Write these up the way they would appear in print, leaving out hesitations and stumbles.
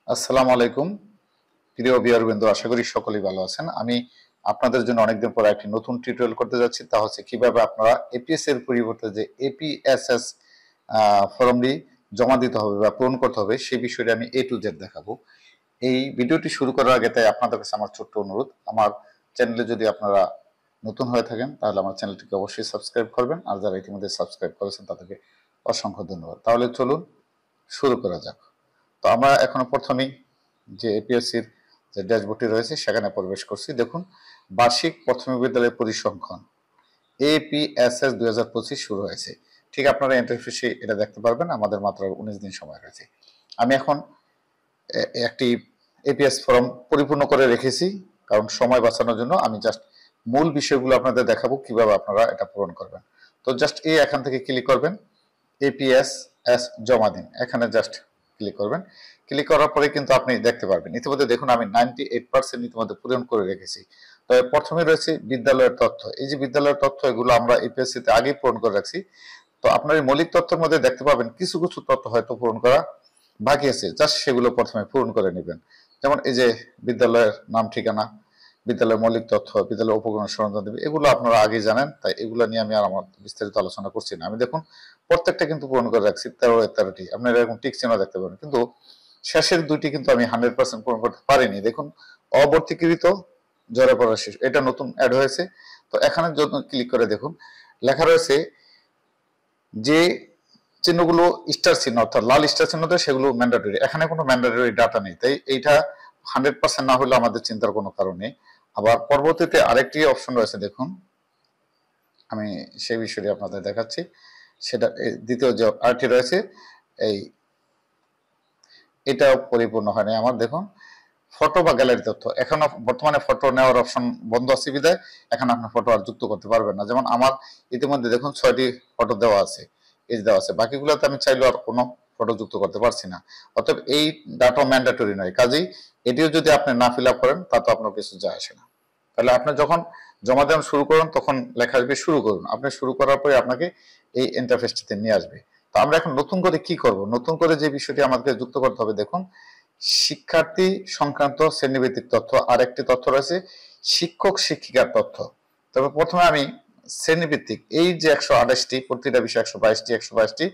আসসালামু আলাইকুম প্রিয় বিহারবৃন্দ, আশা করি সকলেই ভালো আছেন। আমি আপনাদের জন্য অনেকদিন পর একটি নতুন টিউটোরিয়াল করতে যাচ্ছি, তা হচ্ছে কিভাবে আপনারা এপিএস এর পরিবর্তে যে এপিএসএস ফর্মটি জমা দিতে হবে বা পূরণ করতে হবে সেই বিষয়টি আমি এ টু জেড দেখাবো। এই ভিডিওটি শুরু করার আগে তাই আপনাদের কাছে আমার ছোট্ট অনুরোধ, আমার চ্যানেলে যদি আপনারা নতুন হয়ে থাকেন তাহলে আমার চ্যানেলটিকে অবশ্যই সাবস্ক্রাইব করবেন, আর যারা ইতিমধ্যে সাবস্ক্রাইব করেছেন তাদেরকে অসংখ্য ধন্যবাদ। তাহলে চলুন শুরু করা যাক। তো আমরা এখনো প্রথমেই যে এপিএসসির যে ড্যাশবোর্ডটি রয়েছে সেখানে প্রবেশ করছি। দেখুন, বার্ষিক প্রাথমিক বিদ্যালয় পরিসংখ্যান এপিএসএস 2025 শুরু হয়েছে। ঠিক আপনারা ইন্টারফেসে এটা দেখতে পারবেন। আমাদের মাত্র 19 দিন সময় রয়েছে। আমি এখন একটি এপিএস ফর্ম পরিপূর্ণ করে রেখেছি, কারণ সময় বাঁচানোর জন্য আমি জাস্ট মূল বিষয়গুলো আপনাদের দেখাবো কিভাবে আপনারা এটা পূরণ করবেন। তো জাস্ট এখান থেকে ক্লিক করবেন, এপিএসএস জমা দিন, এখানে জাস্ট ক্লিক করবেন। ক্লিক করার পরে কিন্তু আপনি দেখতে পারবেন ইতিমধ্যে দেখুন আমি 98% ইতিমধ্যে পূরণ করে রেখেছি। তবে প্রথমে রয়েছে বিদ্যালয়ের তথ্য। এই যে বিদ্যালয়ের তথ্য, এগুলো আমরা এপিএসসি তে আগেই পূরণ করে রাখছি। তো আপনার এই মৌলিক তথ্যের মধ্যে দেখতে পাবেন কিছু কিছু তথ্য হয়তো পূরণ করা বাকি আছে, জাস্ট সেগুলো প্রথমে পূরণ করে নেবেন। যেমন এই যে বিদ্যালয়ের নাম, ঠিকানা, বিদ্যালয়ের মৌলিক তথ্য, বিদ্যালয়ের উপকরণ সরঞ্জাম দেবে, এগুলো আপনারা আগে জানেন, তাই এগুলো নিয়ে আমি আর আমার বিস্তারিত আলোচনা করছি না। আমি দেখুন প্রত্যেকটা কিন্তু পূরণ করে রাখছি, 13টি। আপনারা এরকম টিক চিহ্ন দেখতে পাবেন, কিন্তু শেষের দুইটি কিন্তু আমি 100% পূরণ করতে পারিনি। দেখুন, অবর্তীকৃত জ্বরে পড়া শিশু, এটা নতুন অ্যাড হয়েছে। তো এখানে যদি ক্লিক করে দেখুন লেখা রয়েছে যে চিহ্নগুলো স্টার চিহ্ন অর্থাৎ লাল স্টার চিহ্ন দেয় সেগুলো ম্যান্ডেটরি। এখানে কোনো ম্যান্ডেটরি ডাটা নেই, তাই এইটা 100% না হলে আমাদের চিন্তার কোনো কারণ নেই। আবার পরবর্তীতে আরেকটি অপশন রয়েছে, দেখুন আমি সেই বিষয়টি আপনাদের দেখাচ্ছি। সেটা দ্বিতীয় যে আরটি রয়েছে, এই এটাও পরিপূর্ণ হয়নি আমার। দেখুন ফটো বা গ্যালারি তথ্য, এখনো বর্তমানে ফটো নেওয়ার অপশন বন্ধ আছে বিধায় এখন আপনি ফটো আর যুক্ত করতে পারবেন না। যেমন আমার ইতিমধ্যে দেখুন 6টি ফটো দেওয়া আছে, পেজ দেওয়া আছে, বাকিগুলোতে আমি চাইলেও আর কোনো ফটো যুক্ত করতে পারছি না। অতএব এই ডাটা ম্যান্ডেটরি নয়, কাজেই এটিও যদি আপনি না ফিল আপ করেন তা তো আপনার কিছু যায় আসে না। তাহলে আপনি যখন জমা দেওয়া শুরু করুন তখন লেখা আসবে শুরু করুন, আপনি শুরু করার পরে আপনাকে এই ইন্টারফেসটিতে নিয়ে আসবে। তো আমরা এখন নতুন করে কি করব, নতুন করে যে বিষয়টি আমাদেরকে যুক্ত করতে হবে, দেখুন শিক্ষার্থী সংক্রান্ত শ্রেণীভিত্তিক তথ্য, আর একটি তথ্য রয়েছে শিক্ষক শিক্ষিকার তথ্য। তবে প্রথমে আমি শ্রেণীভিত্তিক, এই যে 128টি, প্রতিটা বিষয় 122টি,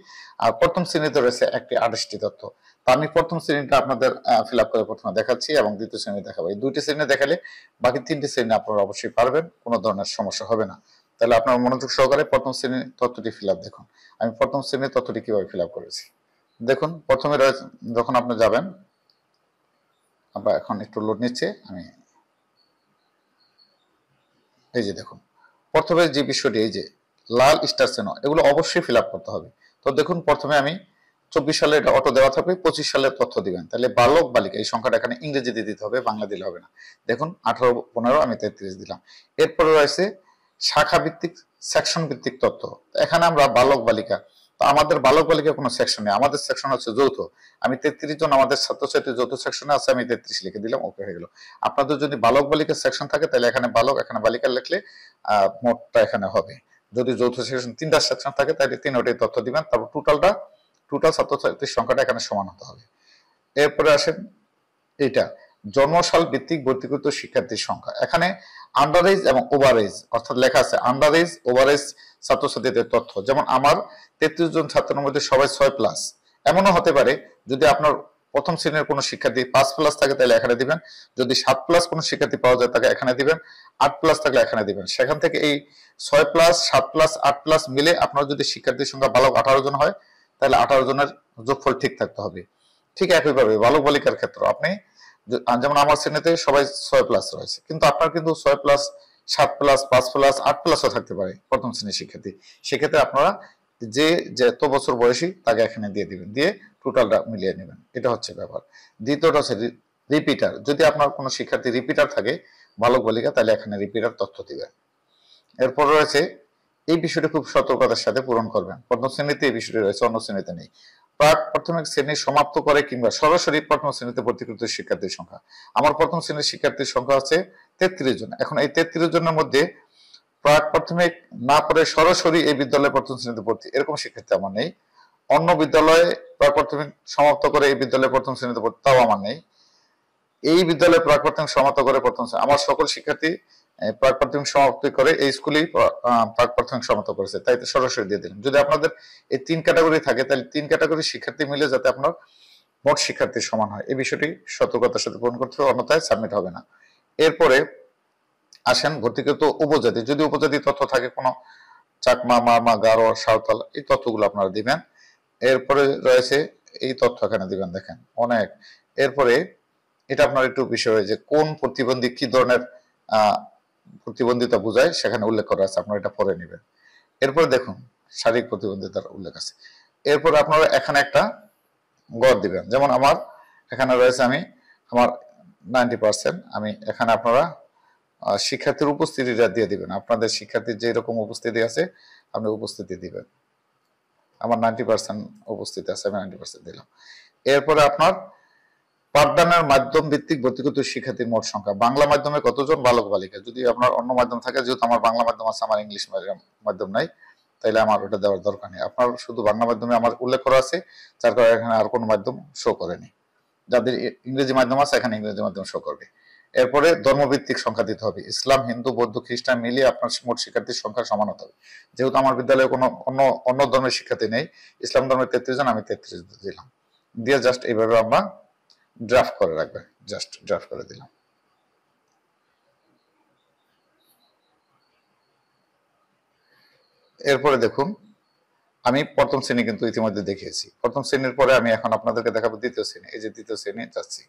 আর প্রথম শ্রেণীতে রয়েছে একটি 28টি তথ্য। তা আমি প্রথম শ্রেণীটা আপনাদের ফিল আপ করে প্রথমে দেখাচ্ছি এবং দ্বিতীয় শ্রেণী দেখাবো। এই দুইটি শ্রেণী দেখালে বাকি 3টি শ্রেণী আপনারা অবশ্যই পারবেন, কোনো ধরনের সমস্যা হবে না। তাহলে আপনার মনোযোগ সহকারে প্রথম শ্রেণীর তথ্যটি ফিল আপ দেখুন। আমি প্রথম শ্রেণীর তথ্যটি কিভাবে ফিল আপ করেছি দেখুন। প্রথমে যখন আপনি যাবেন, আমরা এখন একটু লোড নিচ্ছে, আমি এই যে দেখুন প্রথমে যে বিষয়টি, এই যে লাল স্টার চিহ্ন, এগুলো অবশ্যই ফিল আপ করতে হবে। তো দেখুন প্রথমে আমি 24 সালে এটা অটো দেওয়া থাকবে, 25 সালের তথ্য দিবেন। তাহলে বালক বালিকা এই সংখ্যাটা এখানে ইংরেজিতে দিতে হবে, বাংলা দিলে হবে না। দেখুন 18 15 আমি 33 দিলাম। এরপরে রয়েছে শাখা ভিত্তিক সেকশন ভিত্তিক তথ্য। এখানে আমরা বালক বালিকা, তো আমাদের বালক বালিকা কোনো সেকশন নেই, আমাদের সেকশন হচ্ছে যৌথ। আমি 33 জন আমাদের ছাত্রছাত্রী যৌথ সেকশনে আছে, আমি 33 লিখে দিলাম, ওকে হয়ে গেল। আপনাদের যদি বালক বালিকা সেকশন থাকে তাহলে এখানে বালক এখানে বালিকা লিখলে মোটটা এখানে হবে। যদি যৌথ সেকশন 3টা সেকশন থাকে তাহলে 3টাই তথ্য দিবেন। তারপর টোটাল ছাত্রছাত্রীর সংখ্যাটা এখানে সমান হতে হবে। এরপরে আসেন এইটা জন্মসাল ভিত্তিক ভর্তিকৃত শিক্ষার্থীর সংখ্যা। এখানে আন্ডার এজ এবং ওভার এজ অর্থাৎ লেখা আছে আন্ডার এজ ওভার এজ ছাত্রছাত্রীদের তথ্য। যেমন আমার 33 জন ছাত্রের মধ্যে সবাই 6+। এমনও হতে পারে যদি আপনার প্রথম শ্রেণীর কোনো শিক্ষার্থী 5+ থাকে তাহলে এখানে দিবেন, যদি 7+ কোনো শিক্ষার্থী পাওয়া যায় তাকে এখানে দিবেন, 8+ থাকলে এখানে দিবেন। সেখান থেকে এই 6+, 7+, 8+ মিলে আপনার যদি শিক্ষার্থীর সংখ্যা বালক 18 জন হয় তাহলে 18 জনের যোগফল ঠিক থাকতে হবে। ঠিক একইভাবে বালক বালিকার ক্ষেত্রে আপনি যেমন আমার শ্রেণীতে সবাই 6+ রয়েছে, কিন্তু আপনার কিন্তু 6+, 7+, 5+, 8+ও থাকতে পারে প্রথম শ্রেণীর শিক্ষার্থী। সেক্ষেত্রে আপনারা যে যত বছর বয়সী তাকে এখানে দিয়ে দিবেন, দিয়ে টোটালটা মিলিয়ে নেবেন। এটা হচ্ছে ব্যাপার। দ্বিতীয়টা হচ্ছে রিপিটার। যদি আপনার কোনো শিক্ষার্থী রিপিটার থাকে বালক বালিকা তাহলে এখানে রিপিটার তথ্য দিবেন। এরপর রয়েছে এই বিষয়টি খুব সতর্কতার সাথে পূরণ করবেন। প্রথম শ্রেণীতে এই বিষয়টি রয়েছে, অন্য শ্রেণীতে নেই। প্রাক প্রাথমিক শ্রেণী সমাপ্ত করে কিংবা সরাসরি প্রথম শ্রেণীতে ভর্তিকৃত শিক্ষার্থীর সংখ্যা। আমার প্রথম শ্রেণীর শিক্ষার্থীর সংখ্যা হচ্ছে 33 জন। এখন এই 33 জনের মধ্যে প্রাক প্রাথমিক না পড়ে সরাসরি এই বিদ্যালয়ে প্রথম শ্রেণীতে ভর্তি এরকম শিক্ষার্থী আমার নেই। অন্য বিদ্যালয়ে প্রাক প্রাথমিক সমাপ্ত করে এই বিদ্যালয়ে প্রথম শ্রেণীতে পড়তে, তাও আমার নেই। এই বিদ্যালয়ে প্রাক প্রাথমিক সমাপ্ত করে প্রথম শ্রেণী, আমার সকল শিক্ষার্থী প্রাক প্রাথমিক সমাপ্তি করে এই স্কুলেই প্রাক প্রাথমিক সমাপ্ত করেছে, তাই তো সরাসরি দিয়ে দিলাম। যদি আপনাদের এই 3 ক্যাটাগরি থাকে, তাহলে 3 ক্যাটাগরি শিক্ষার্থী মিলে যাতে আপনার মোট শিক্ষার্থীর সমান হয়, এই বিষয়টি সতর্কতার সাথে পূরণ করতে হবে, অন্যথায় সাবমিট হবে না। এরপরে আসেন ভর্তিকৃত উপজাতি, যদি উপজাতি তথ্য থাকে কোনো চাকমা, মারমা, গারো, সাঁওতাল, এই তথ্যগুলো আপনারা দিবেন। এরপরে রয়েছে এই তথ্য এখানে দিবেন, দেখেন অনেক। এরপরে এটা আপনার একটু বিষয় যে কোন প্রতিবন্ধী কি ধরনের প্রতিবন্ধিতা বোঝায় সেখানে উল্লেখ করা আছে, আপনারা এটা পড়ে নেবেন। এরপরে দেখুন শারীরিক প্রতিবন্ধিতার উল্লেখ আছে। এরপরে আপনারা এখানে একটা গড় দিবেন, যেমন আমার এখানে রয়েছে আমার 90%, আমি এখানে আপনারা শিক্ষার্থীর উপস্থিতিটা দিয়ে দিবেন, আপনাদের শিক্ষার্থীর যে রকম উপস্থিতি আছে আপনি উপস্থিতি দিবেন। আমার 90% উপস্থিতি আছে, আমি 90% দিলাম। এরপরে আপনার পাঠদানের মাধ্যম ভিত্তিক ভর্তিকৃত শিক্ষার্থীর মোট সংখ্যা, বাংলা মাধ্যমে কতজন বালক বালিকা, যদি আপনার অন্য মাধ্যম থাকে, যেহেতু আমার বাংলা মাধ্যম আছে, আমার ইংলিশ মাধ্যম নাই, তাইলে আমার ওটা দেওয়ার দরকার নেই। আপনার শুধু বাংলা মাধ্যমে আমার উল্লেখ করা আছে, যার কারণে এখানে আর কোনো মাধ্যম শো করেনি। যাদের ইংরেজি মাধ্যম আছে এখানে ইংরেজি মাধ্যম শো করবে। এরপরে ধর্মভিত্তিক সংখ্যা দিতে হবে, ইসলাম, হিন্দু, বৌদ্ধ, খ্রিস্টান মিলিয়ে আপনার মোট শিক্ষার্থীর সংখ্যা সমান হতে হবে। যেহেতু আমার বিদ্যালয়ে কোনো অন্য ধর্মের শিক্ষার্থী নেই, ইসলাম ধর্মের 33 জন, আমি 33 দিলাম, দিয়ে জাস্ট এইভাবে আমরা ড্রাফট করে রাখবেন, জাস্ট ড্রাফট করে দিলাম। এরপরে দেখুন আমি প্রথম শ্রেণী কিন্তু ইতিমধ্যে দেখিয়েছি, প্রথম শ্রেণীর পরে আমি এখন আপনাদেরকে দেখাবো দ্বিতীয় শ্রেণী। এই যে দ্বিতীয় শ্রেণী যাচ্ছি,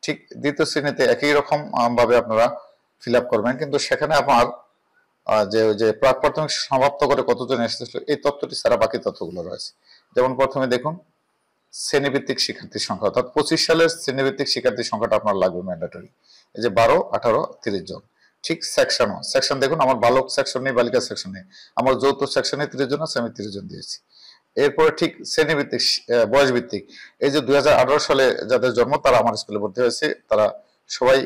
ঠিক দ্বিতীয় শ্রেণীতে একই রকম ভাবে আপনারা ফিল আপ করবেন, কিন্তু সেখানে আমার যে প্রাক প্রাথমিক সমাপ্ত করে কতজন এসেছিল এই তথ্যটি ছাড়া বাকি তথ্যগুলো রয়েছে। যেমন প্রথমে দেখুন শ্রেণীভিত্তিক শিক্ষার্থীর সংখ্যা, অর্থাৎ 25 সালের শ্রেণীভিত্তিক শিক্ষার্থীর সংখ্যাটা আপনার লাগবে ম্যান্ডেটরি, এই যে 12, 18, 30 জন। ঠিক সেকশন দেখুন, আমার বালক সেকশন নেই, বালিকা সেকশন নেই, আমার যৌথ সেকশনে 30 জন আছে, আমি 30 জন দিয়েছি। এরপরে ঠিক শ্রেণীভিত্তিক বয়স ভিত্তিক, এই যে 2018 সালে যাদের জন্ম তারা আমার স্কুলে ভর্তি হয়েছে, তারা সবাই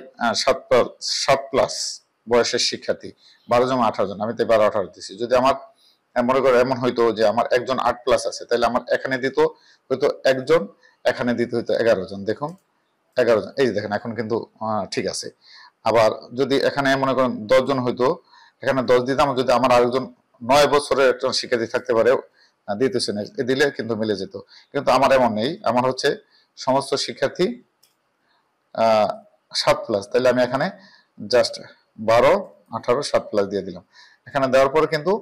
7+ বয়সের শিক্ষার্থী, 12 জন 18 জন, আমি তো 12, 18 দিচ্ছি। যদি আমার মনে করো এমন হইতো যে আমার একজন 8+ আছে, তাহলে আমার এখানে দিত হয়তো একজন, এখানে দিতে হইতো 11 জন। দেখুন 11 জন, এই যে দেখেন এখন কিন্তু ঠিক আছে। আবার যদি এখানে মনে করেন 10 জন হইতো, এখানে 10 দিতাম, যদি আমার আরেকজন 9 বছরের একজন শিক্ষার্থী থাকতে পারে দ্বিতীয় শ্রেণী, দিলে কিন্তু মিলে যেত। কিন্তু আমার এমন নেই, আমার হচ্ছে সমস্ত শিক্ষার্থী 7+, তাহলে আমি এখানে জাস্ট 12, 18, 7+ দিয়ে দিলাম। এখানে দেওয়ার পরে কিন্তু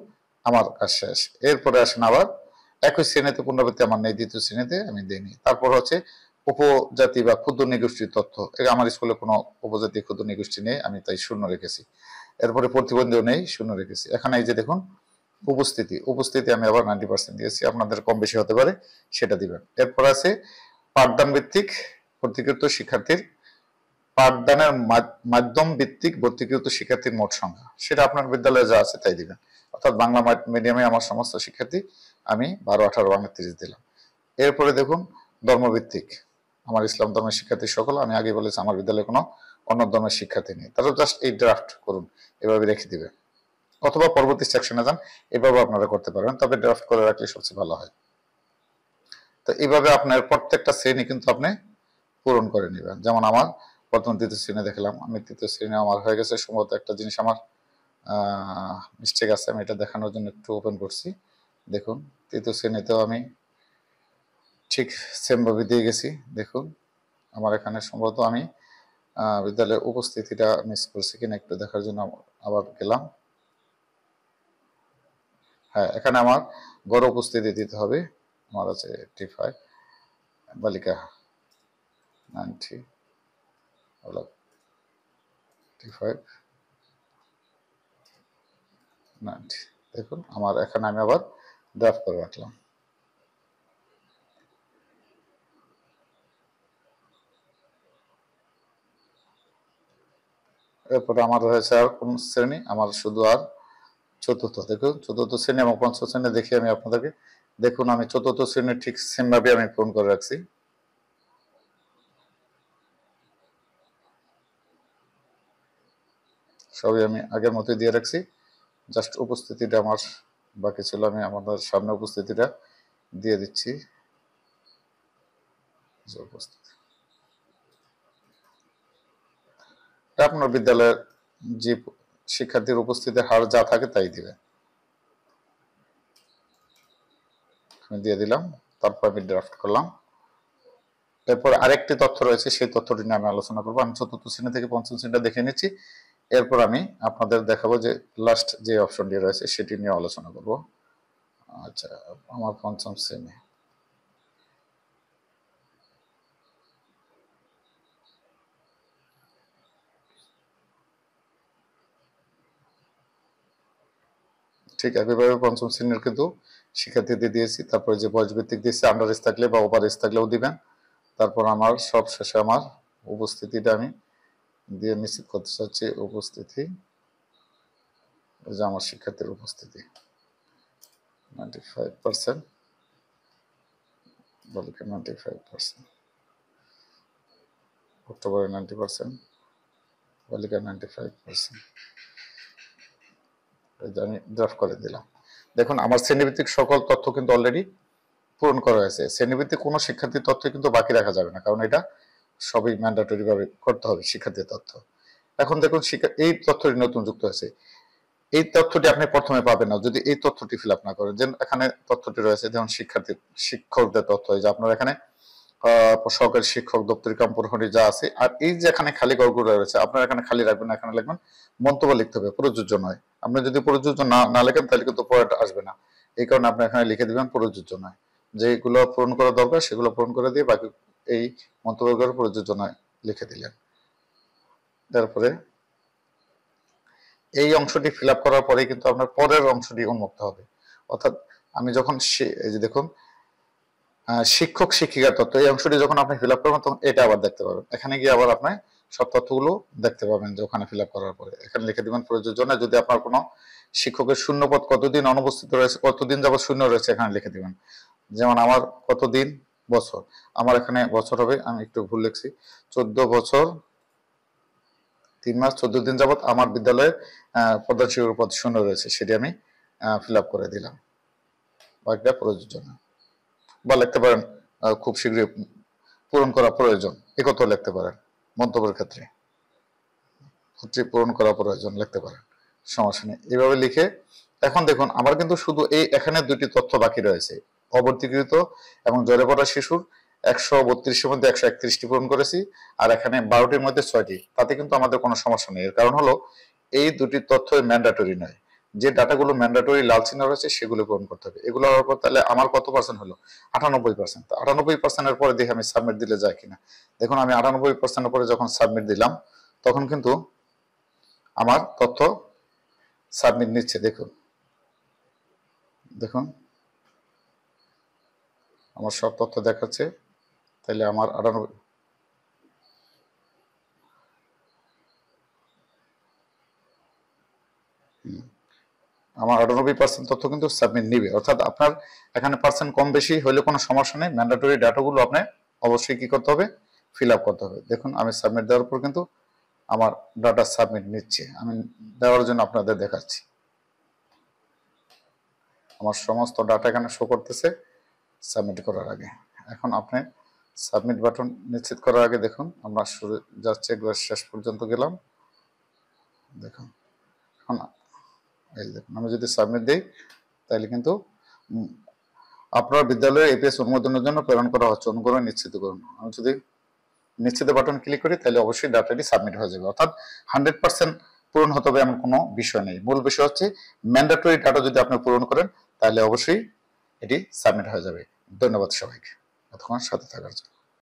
আমার কাজ শেষ। এরপরে আসেন আবার একই শ্রেণীতে পুনরাবৃত্তি আমার নেই, দ্বিতীয় শ্রেণীতে আমি দিইনি। তারপর হচ্ছে উপজাতি বা ক্ষুদ্র নিগোষ্ঠীর তথ্য, আমার স্কুলে কোনো উপজাতি ক্ষুদ্র নিগোষ্ঠী নেই, আমি তাই শূন্য রেখেছি। এরপরে প্রতিবন্ধীও নেই, শূন্য রেখেছি। এখানে এই যে দেখুন উপস্থিতি আমি আবার 90% দিয়েছি, আপনাদের কম বেশি হতে পারে, সেটা দিবেন। এরপর আছে পাঠদান ভিত্তিক ভর্তিকৃত শিক্ষার্থীর, পাঠদানের মাধ্যম ভিত্তিক ভর্তিকৃত শিক্ষার্থীর মোট সংখ্যা, সেটা আপনার বিদ্যালয়ে যা আছে তাই দিবেন। অর্থাৎ বাংলা মিডিয়ামে আমার সমস্ত শিক্ষার্থী আমি 12, 18, বাংলা 30 দিলাম। এরপরে দেখুন ধর্মভিত্তিক, আমার ইসলাম ধর্মের শিক্ষার্থী সকল, আমি আগে বলেছি আমার বিদ্যালয়ে কোনো অন্য ধর্মের শিক্ষার্থী নেই, তারা জাস্ট এই ড্রাফট করুন, এভাবে রেখে দিবে, অথবা পরবর্তী সেকশনে যান, এভাবে আপনারা করতে পারবেন, তবে ড্রাফট করে রাখলে সবচেয়ে ভালো হয়। তো এইভাবে আপনার প্রত্যেকটা শ্রেণী কিন্তু আপনি পূরণ করে নেবেন। যেমন আমার প্রথম তৃতীয় শ্রেণী দেখলাম, আমি তৃতীয় শ্রেণী আমার হয়ে গেছে। সম্ভবত একটা জিনিস আমার মিস্টেক আছে, আমি এটা দেখানোর জন্য একটু ওপেন করছি। দেখুন তৃতীয় শ্রেণীতেও আমি ঠিক সেম ভাবে দিয়ে গেছি। দেখুন আমার এখানে সম্ভবত আমি বিদ্যালয়ের উপস্থিতিটা মিস করছি কিনা একটু দেখার জন্য আবার গেলাম। হ্যাঁ, এখানে আমার গড় উপস্থিতি দিতে হবে, আমার আছে 85, বালিকা 90, 85, 90। দেখুন আমার এখানে আমি আবার ড্রাফট করে রাখলাম। এরপরে আমার রয়েছে আর কোন শ্রেণী, আমার শুধু আর চতুর্থ। দেখুন চতুর্থ শ্রেণী এবং পঞ্চম শ্রেণী দেখি আমি আপনাদেরকে। দেখুন আমি চতুর্থ শ্রেণীর ঠিক সেম ভাবে আমি পূরণ করে রাখছি। সবই আমি আগের মতোই দিয়ে রাখছি, জাস্ট উপস্থিতিটা আমার বাকি ছিল, আমি আমাদের সামনে উপস্থিতিটা দিয়ে দিচ্ছি যে উপস্থিতি। আপনার বিদ্যালয়ের যে শিক্ষার্থীর উপস্থিতির হার যা থাকে তাই দিবেন। আমি দিয়ে দিলাম, তারপর আমি ড্রাফট করলাম। এরপর আরেকটি তথ্য রয়েছে, সেই তথ্যটি নিয়ে আমি আলোচনা করবো। আমি চতুর্থ শ্রেণী থেকে পঞ্চম শ্রেণীটা দেখে নিচ্ছি, এরপর আমি আপনাদের দেখাবো যে লাস্ট যে অপশনটি রয়েছে সেটি নিয়ে আলোচনা করব। আচ্ছা, আমার পঞ্চম শ্রেণী, ঠিক একইভাবে পঞ্চম শ্রেণীর কিন্তু শিক্ষার্থীদের দিয়েছি। তারপরে যে বয়স ভিত্তিক দিয়েছি, আন্ডার এজ থাকলে বা ওভার এজ থাকলেও দিবেন। তারপর আমার সব শেষে আমার উপস্থিতিটা আমি দিয়ে নিশ্চিত করতে চাচ্ছি। উপস্থিতি, যে আমার শিক্ষার্থীর উপস্থিতি 95%, বালিকা 95%, অক্টোবরে 90%, বালিকা 95%। আমি ড্রাফট করে দিলাম। দেখুন আমার শ্রেণীভিত্তিক সকল তথ্য কিন্তু অলরেডি পূরণ করা হয়েছে। শ্রেণীভিত্তিক কোনো শিক্ষার্থীর তথ্য কিন্তু বাকি রাখা যাবে না, কারণ এটা সবই ম্যান্ডেটরি ভাবে করতে হবে শিক্ষার্থীর তথ্য। এখন দেখুন এই তথ্যটি নতুন যুক্ত হয়েছে। এই তথ্যটি আপনি প্রথমে পাবেন না যদি এই তথ্যটি ফিল আপ না করেন। যেমন এখানে তথ্যটি রয়েছে, যেমন শিক্ষকদের তথ্য, এই যে আপনার এখানে সহকারী শিক্ষক, দপ্তরি কাম প্রহরী যা আছে। আর এই যে এখানে খালি ঘরগুলো রয়েছে, আপনার এখানে খালি রাখবেন না, এখানে লিখবেন মন্তব্য লিখতে হবে, প্রযোজ্য নয়। আপনি যদি প্রযোজ্য না লেখেন তাহলে কিন্তু পড়াটা আসবে না। এই কারণে আপনি এখানে লিখে দিবেন প্রযোজ্য নয়। যেগুলো পূরণ করা দরকার সেগুলো পূরণ করে দিয়ে বাকি এই মন্তব্যগুলো প্রযোজ্য নয় লিখে দিলেন। তারপরে এই অংশটি ফিল আপ করার পরে কিন্তু আপনার পরের অংশটি উন্মুক্ত হবে। অর্থাৎ আমি যখন এই যে দেখুন শিক্ষক শিক্ষিকার তথ্য, এই অংশটি যখন আপনি ফিল আপ করবেন তখন এটা আবার দেখতে পাবেন। এখানে গিয়ে আবার আপনি সব তথ্যগুলো দেখতে পাবেন যে ওখানে ফিল আপ করার পরে এখানে লিখে দিবেন প্রযোজ্য নয়। যদি আপনার কোনো শিক্ষকের শূন্যপদ কতদিন অনুপস্থিত রয়েছে, কতদিন যাবত শূন্য রয়েছে, এখানে লিখে দিবেন। যেমন আমার কতদিন, বছর, আমার এখানে বছর হবে, আমি একটু ভুল লিখছি, 14 বছর 3 মাস 14 দিন যাবত আমার বিদ্যালয়ে প্রধান শিক্ষকের পদ শূন্য রয়েছে, সেটি আমি ফিল আপ করে দিলাম। বাকিটা প্রযোজ্য না, বা লিখতে পারেন খুব শীঘ্রই পূরণ করা প্রয়োজন, একথা লিখতে পারেন। মন্তব্যের ক্ষেত্রে পূরণ করা প্রয়োজন লিখতে পারেন, সমস্যা নেই। এইভাবে লিখে এখন দেখুন আমার কিন্তু শুধু এই এখানে দুটি তথ্য বাকি রয়েছে, অবর্তীকৃত এবং জ্বরে পড়া শিশুর 132-এর মধ্যে 131টি পূরণ করেছি, আর এখানে 12টির মধ্যে 6টি। তাতে কিন্তু আমাদের কোনো সমস্যা নেই। এর কারণ হলো এই দুটি তথ্য ম্যান্ডেটরি নয়। যে ডাটাগুলো ম্যান্ডেটরি লাল চিহ্ন রয়েছে সেগুলো পূরণ করতে হবে। এগুলো হওয়ার পর তাহলে আমার কত পার্সেন্ট হলো? 98%। 98%-এর পরে দেখি আমি সাবমিট দিলে যায় কিনা। দেখুন আমি 98%-এর পরে যখন সাবমিট দিলাম তখন কিন্তু আমার তথ্য সাবমিট নিচ্ছে। দেখুন দেখুন আমার সব তথ্য দেখাচ্ছে। তাহলে আমার 98, আমার 98% তথ্য কিন্তু সাবমিট নিবে। অর্থাৎ আপনার এখানে পার্সেন্ট কম বেশি হলে কোনো সমস্যা নেই, ম্যান্ডেটরি ডাটাগুলো আপনি অবশ্যই কি করতে হবে? ফিল আপ করতে হবে। দেখুন আমি সাবমিট দেওয়ার পর কিন্তু আমার ডাটা সাবমিট নিচ্ছে। আমি দেওয়ার জন্য আপনাদের দেখাচ্ছি, আমার সমস্ত ডাটা এখানে শো করতেছে সাবমিট করার আগে। এখন আপনি সাবমিট বাটন নিশ্চিত করার আগে দেখুন আমরা শুরু যাচ্ছে, একবার শেষ পর্যন্ত গেলাম। দেখুন এখন এই দেখুন আমি যদি সাবমিট দিই তাহলে কিন্তু আপনার বিদ্যালয়ে এপিএস অনুমোদনের জন্য প্রেরণ করা হচ্ছে, অনুগ্রহ নিশ্চিত করুন। আমি যদি নিশ্চিত বাটন ক্লিক করি তাহলে অবশ্যই ডাটাটি সাবমিট হয়ে যাবে। অর্থাৎ 100% পূরণ হতে হবে এমন কোনো বিষয় নেই। মূল বিষয় হচ্ছে ম্যান্ডেটরি ডাটা যদি আপনি পূরণ করেন তাহলে অবশ্যই এটি সাবমিট হয়ে যাবে। ধন্যবাদ সবাইকে এতক্ষণ সাথে থাকার জন্য।